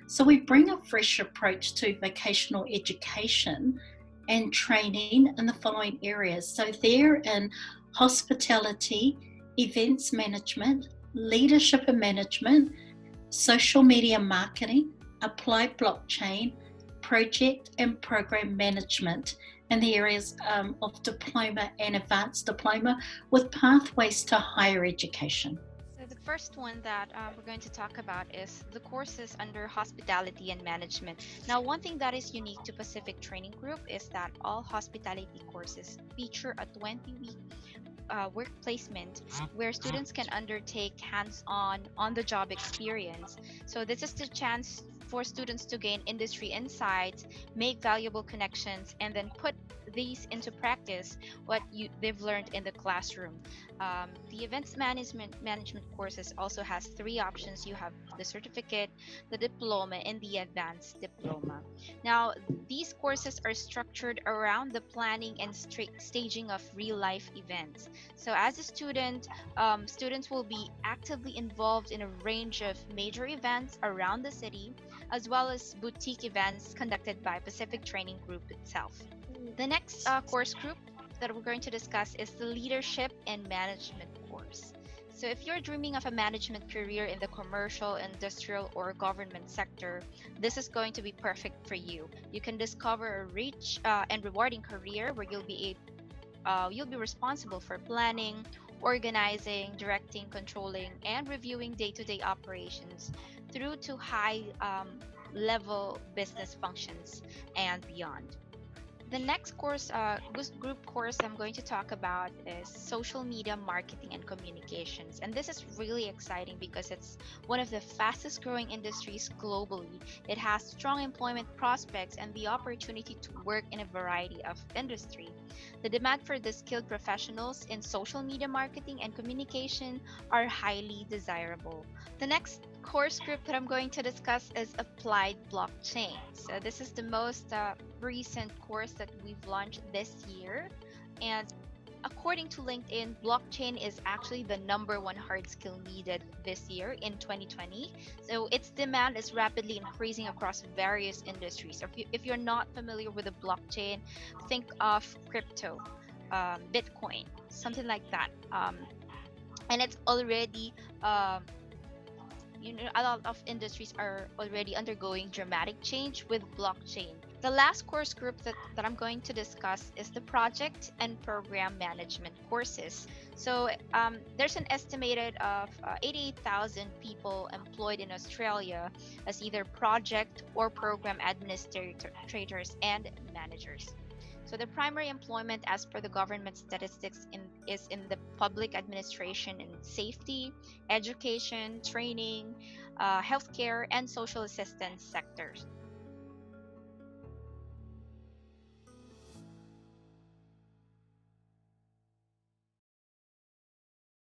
So we bring a fresh approach to vocational education and training in the following areas. So they're in hospitality, events management, leadership and management, social media marketing, applied blockchain, project and program management in the areas of diploma and advanced diploma with pathways to higher education. So the first one that we're going to talk about is the courses under hospitality and management. Now, one thing that is unique to Pacific Training Group is that all hospitality courses feature a 20-week work placement where students can undertake hands-on, on-the-job experience. So this is the chance for students to gain industry insights, make valuable connections, and then put these into practice they've learned in the classroom. The events management courses also has three options. You have the certificate, the diploma, and the advanced diploma. Now, these courses are structured around the planning and staging of real life events. So, as a student, students will be actively involved in a range of major events around the city, as well as boutique events conducted by Pacific Training Group itself. The next course group that we're going to discuss is the Leadership and Management course. So, if you're dreaming of a management career in the commercial, industrial, or government sector, this is going to be perfect for you. You can discover a rich and rewarding career where you'll be responsible for planning, organizing, directing, controlling, and reviewing day-to-day operations through to high level business functions and beyond. The next group course I'm going to talk about is social media marketing and communications. And this is really exciting because it's one of the fastest growing industries globally. It has strong employment prospects and the opportunity to work in a variety of industry. The demand for the skilled professionals in social media marketing and communication are highly desirable. The next course group that I'm going to discuss is applied blockchain. So this is the most recent course that we've launched this year. And according to LinkedIn, blockchain is actually the number one hard skill needed this year in 2020. So its demand is rapidly increasing across various industries. So if you're not familiar with the blockchain, think of crypto, Bitcoin, something like that. And it's already a lot of industries are already undergoing dramatic change with blockchain. The last course group that I'm going to discuss is the project and program management courses. So there's an estimated of 88,000 people employed in Australia as either project or program administrators and managers. So the primary employment as per the government statistics is in the public administration and safety, education, training, healthcare, and social assistance sectors.